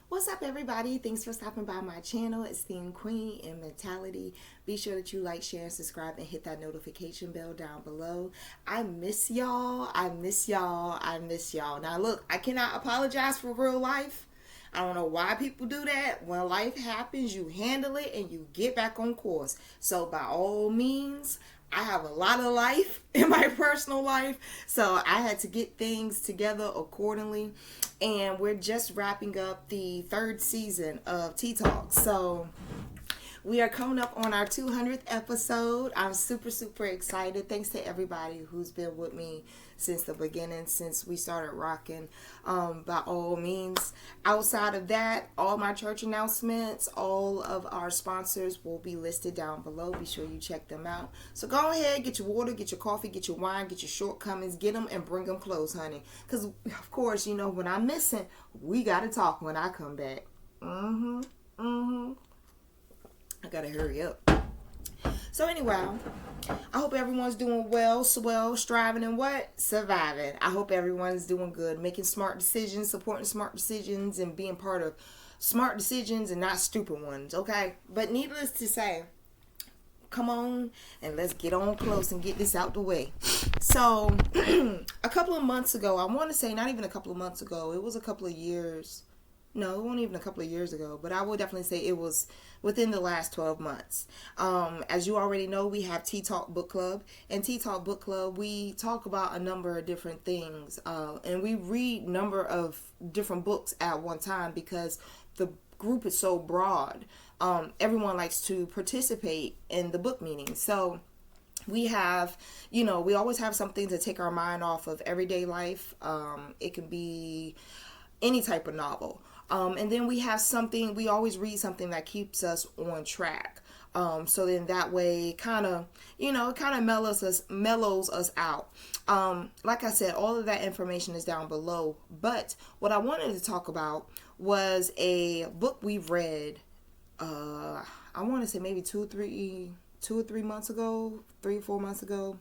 What's up, everybody? Thanks for stopping by my channel, Esteemed Queen and Mentality. Be sure that you like, share, and subscribe, and hit that notification bell down below. I miss y'all. I miss y'all. I miss y'all. Now, look, I cannot apologize for real life. I don't know why people do that. When life happens, you handle it and you get back on course. So, by all means, I have a lot of life in my personal life, so I had to get things together accordingly. And we're just wrapping up the third season of Tea Talk. So we are coming up on our 200th episode. I'm super excited. Thanks to everybody who's been with me since the beginning, since we started rocking. By all means, outside of that, all my church announcements, all of our sponsors will be listed down below. Be sure you check them out. So go ahead, get your water, get your coffee, get your wine, get your shortcomings, get them and bring them close, honey. Because, of course, you know, when I'm missing, we got to talk when I come back. I gotta hurry up. So anyway, I hope everyone's doing well, swell, striving, and what? Surviving. I hope everyone's doing good, making smart decisions, supporting smart decisions, and being part of smart decisions and not stupid ones, okay? But needless to say, come on and let's get on close and get this out the way. So, a couple of months ago, I want to say not even a couple of months ago, it was a couple of years. No, it wasn't even a couple of years ago, but I will definitely say it was within the last 12 months. As you already know, we have Tea Talk Book Club. And Tea Talk Book Club, we talk about a number of different things. And we read a number of different books at one time because the group is so broad. Everyone likes to participate in the book meeting. So we have, we always have something to take our mind off of everyday life. It can be any type of novel. And then we always read something that keeps us on track. So then that way it kind of mellows us out. Like I said, all of that information is down below. But what I wanted to talk about was a book we've read, I want to say maybe 2 or 3 months ago, 3 or 4 months ago.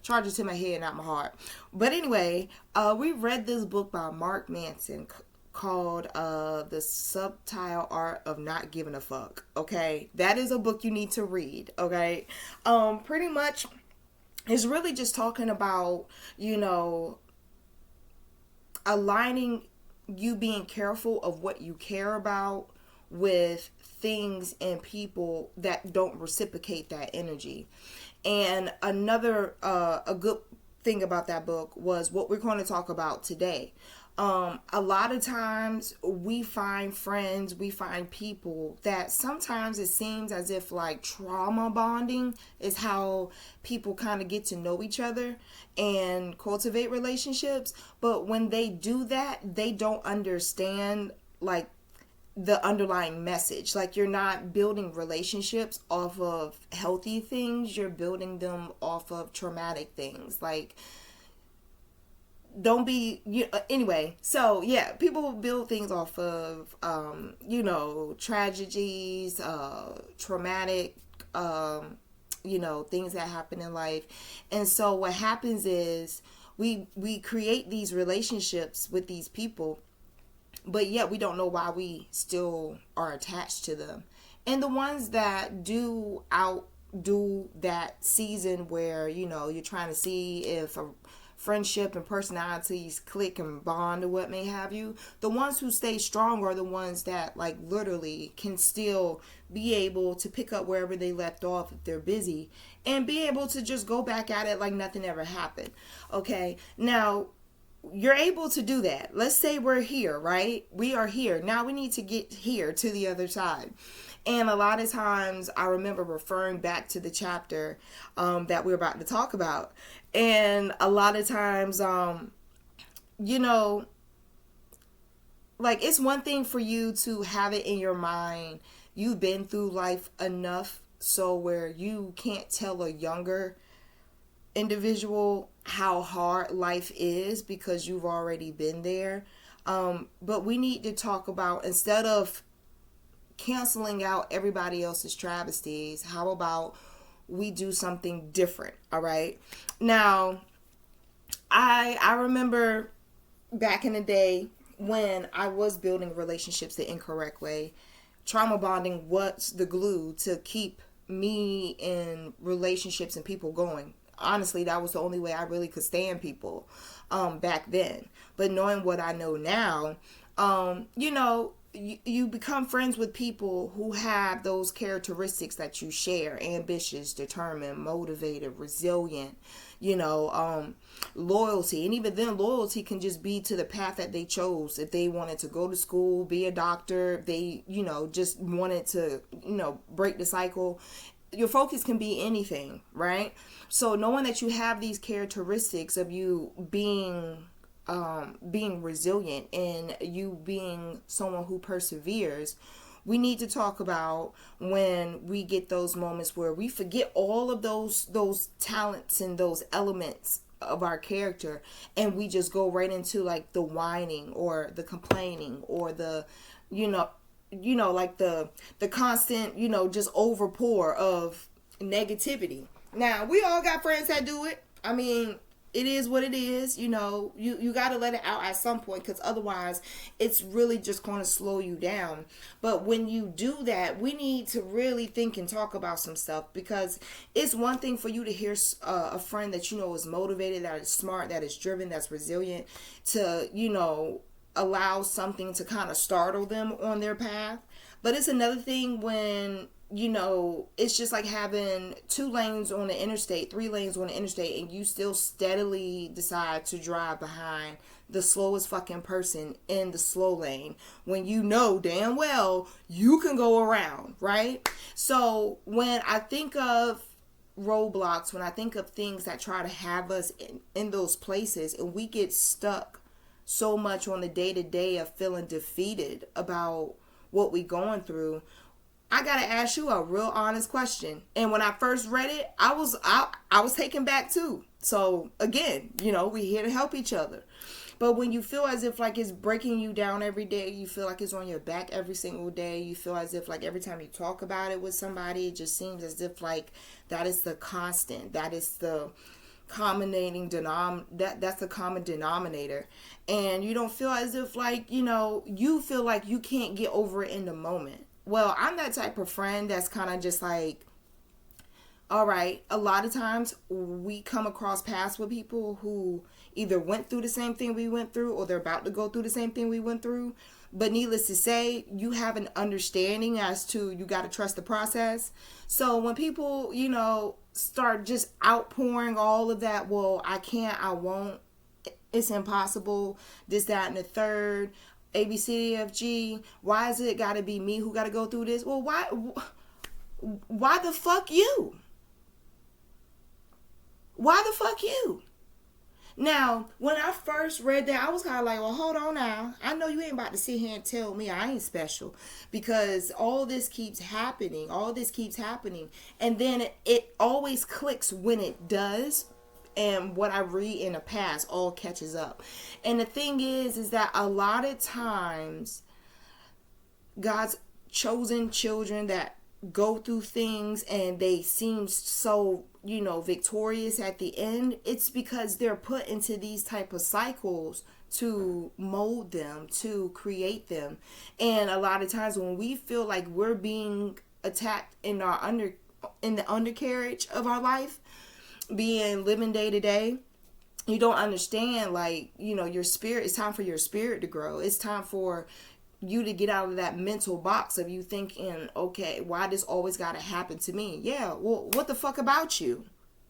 Charge it to my head, not my heart. But anyway, we read this book by Mark Manson called The Subtle Art of Not Giving a Fuck. Okay, that is a book you need to read. Okay, pretty much it's really just talking about aligning, you being careful of what you care about with things and people that don't reciprocate that energy. And another a good thing about that book was what we're going to talk about today. A lot of times we find friends, we find people that sometimes it seems as if like trauma bonding is how people kind of get to know each other and cultivate relationships. But when they do that, they don't understand like the underlying message. Like, you're not building relationships off of healthy things, you're building them off of traumatic things. Like, don't be anyway. So yeah, people build things off of tragedies, traumatic things that happen in life. And so what happens is we create these relationships with these people, but yet we don't know why we still are attached to them. And the ones that do outdo that season where you're trying to see if a friendship and personalities click and bond or what may have you, the ones who stay strong are the ones that like literally can still be able to pick up wherever they left off if they're busy and be able to just go back at it like nothing ever happened. Okay, now you're able to do that. Let's say we're here, right? We are here. Now we need to get here to the other side. And a lot of times I remember referring back to the chapter that we're about to talk about. And a lot of times, like, it's one thing for you to have it in your mind. You've been through life enough so where you can't tell a younger individual how hard life is because you've already been there. But we need to talk about, instead of canceling out everybody else's travesties, how about we do something different? All right. Now, I remember back in the day when I was building relationships the incorrect way, trauma bonding was the glue to keep me in relationships and people going. Honestly, that was the only way I really could stand people back then. But knowing what I know now, you become friends with people who have those characteristics that you share: ambitious, determined, motivated, resilient, loyalty. And even then, loyalty can just be to the path that they chose. If they wanted to go to school, be a doctor, if they, just wanted to, break the cycle. Your focus can be anything, right? So knowing that you have these characteristics of you being resilient and you being someone who perseveres, we need to talk about when we get those moments where we forget all of those talents and those elements of our character, and we just go right into like the whining or the complaining or the like the constant just overpour of negativity. Now, we all got friends that do it. I mean, it is what it is. You got to let it out at some point, because otherwise it's really just going to slow you down. But when you do that, we need to really think and talk about some stuff, because it's one thing for you to hear a friend that is motivated, that is smart, that is driven, that's resilient, to allow something to kind of startle them on their path. But it's another thing when it's just like having 2 lanes on the interstate, 3 lanes on the interstate, and you still steadily decide to drive behind the slowest fucking person in the slow lane when you know damn well you can go around, right? So when I think of roadblocks, when I think of things that try to have us in those places, and we get stuck so much on the day-to-day of feeling defeated about what we going through, I gotta ask you a real honest question. And when I first read it, I was taken back too. So again, we're here to help each other. But when you feel as if like it's breaking you down every day, you feel like it's on your back every single day, you feel as if like every time you talk about it with somebody, it just seems as if like that is the constant, that is the that's the common denominator, and you don't feel as if like you feel like you can't get over it in the moment. Well, I'm that type of friend that's kind of just like, all right, a lot of times we come across paths with people who either went through the same thing we went through, or they're about to go through the same thing we went through. But needless to say, you have an understanding as to you got to trust the process. So when people, start just outpouring all of that, well, I can't, I won't, it's impossible, this, that, and the third, A, B, C, D, F, G, why is it got to be me who got to go through this? Well, why the fuck you? Why the fuck you? Now, when I first read that, I was kind of like, well, hold on now. I know you ain't about to sit here and tell me I ain't special, because all this keeps happening. All this keeps happening. And then it always clicks when it does. And what I read in the past all catches up. And the thing is that a lot of times God's chosen children that go through things and they seem so, victorious at the end, it's because they're put into these type of cycles to mold them, to create them. And a lot of times when we feel like we're being attacked in the undercarriage of our life, living day to day, you don't understand, like, your spirit, it's time for your spirit to grow. It's time for you to get out of that mental box of you thinking, okay, why this always got to happen to me? Yeah, well, what the fuck about you?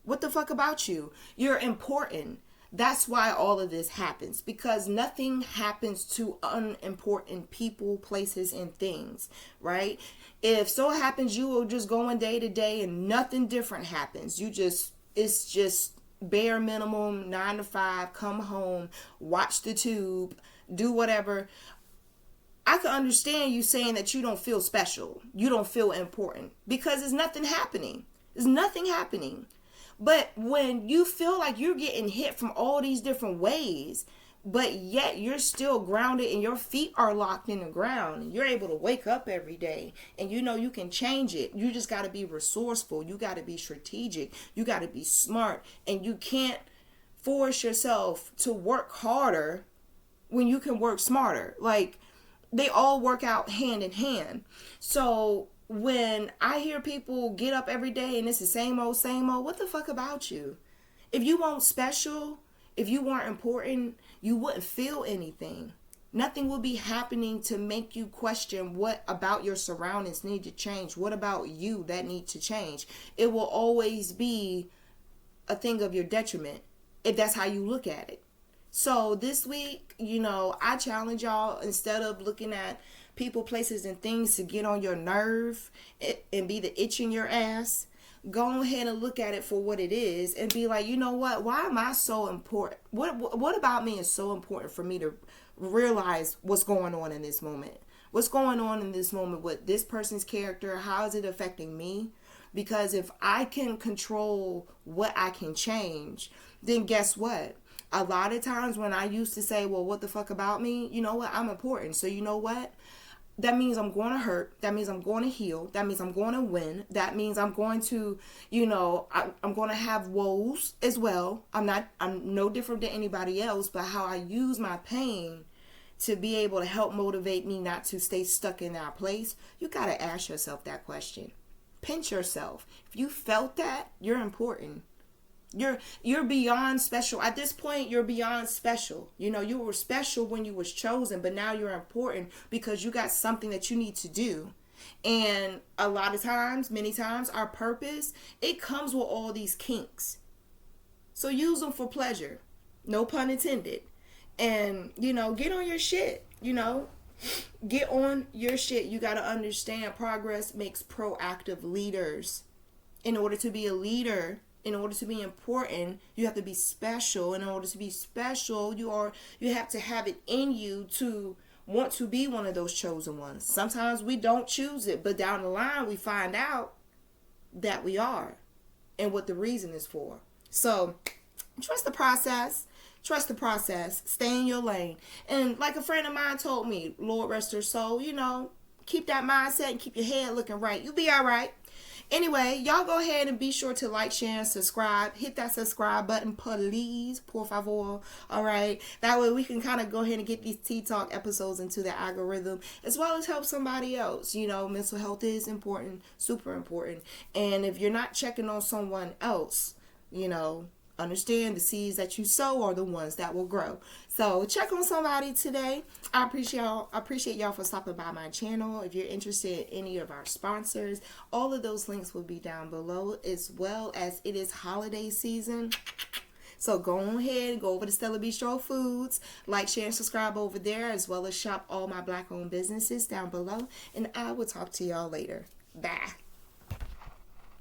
What the fuck about you? You're important. That's why all of this happens, because nothing happens to unimportant people, places, and things, right? If so happens you will just going day to day and nothing different happens, it's just bare minimum, 9 to 5, come home, watch the tube, do whatever. I can understand you saying that you don't feel special, you don't feel important, because there's nothing happening. There's nothing happening. But when you feel like you're getting hit from all these different ways, but yet you're still grounded and your feet are locked in the ground, and you're able to wake up every day and you can change it. You just got to be resourceful. You got to be strategic. You got to be smart, and you can't force yourself to work harder when you can work smarter. Like, they all work out hand in hand. So when I hear people get up every day and it's the same old, what the fuck about you? If you weren't special, if you weren't important, you wouldn't feel anything. Nothing will be happening to make you question what about your surroundings need to change. What about you that need to change? It will always be a thing of your detriment if that's how you look at it. So this week, I challenge y'all, instead of looking at people, places, and things to get on your nerve and be the itch in your ass, go ahead and look at it for what it is and be like, you know what? Why am I so important? What about me is so important for me to realize what's going on in this moment? What's going on in this moment with this person's character? How is it affecting me? Because if I can control what I can change, then guess what? A lot of times when I used to say, well, what the fuck about me? You know what? I'm important. So you know what? That means I'm going to hurt. That means I'm going to heal. That means I'm going to win. That means I'm going to, I'm going to have woes as well. I'm no different than anybody else, but how I use my pain to be able to help motivate me not to stay stuck in that place. You got to ask yourself that question. Pinch yourself. If you felt that, you're important. You're beyond special. At this point, you're beyond special. You were special when you was chosen, but now you're important because you got something that you need to do. And a lot of times, many times, our purpose, it comes with all these kinks. So use them for pleasure. No pun intended. And, get on your shit, Get on your shit. You got to understand progress makes proactive leaders. In order to be a leader, in order to be important, you have to be special. In order to be special, you have to have it in you to want to be one of those chosen ones. Sometimes we don't choose it, but down the line we find out that we are and what the reason is for. So trust the process. Trust the process. Stay in your lane. And like a friend of mine told me, Lord rest her soul, keep that mindset and keep your head looking right. You'll be all right. Anyway, y'all go ahead and be sure to like, share, and subscribe. Hit that subscribe button, please, por favor. All right. That way we can kind of go ahead and get these Tea Talk episodes into the algorithm, as well as help somebody else. Mental health is important, super important. And if you're not checking on someone else, understand the seeds that you sow are the ones that will grow. So check on somebody today. I appreciate y'all for stopping by my channel. If you're interested in any of our sponsors, all of those links will be down below, as well as it is holiday season. So go ahead and go over to Stella Bistro Foods, like, share, and subscribe over there, as well as shop all my Black-owned businesses down below. And I will talk to y'all later. Bye.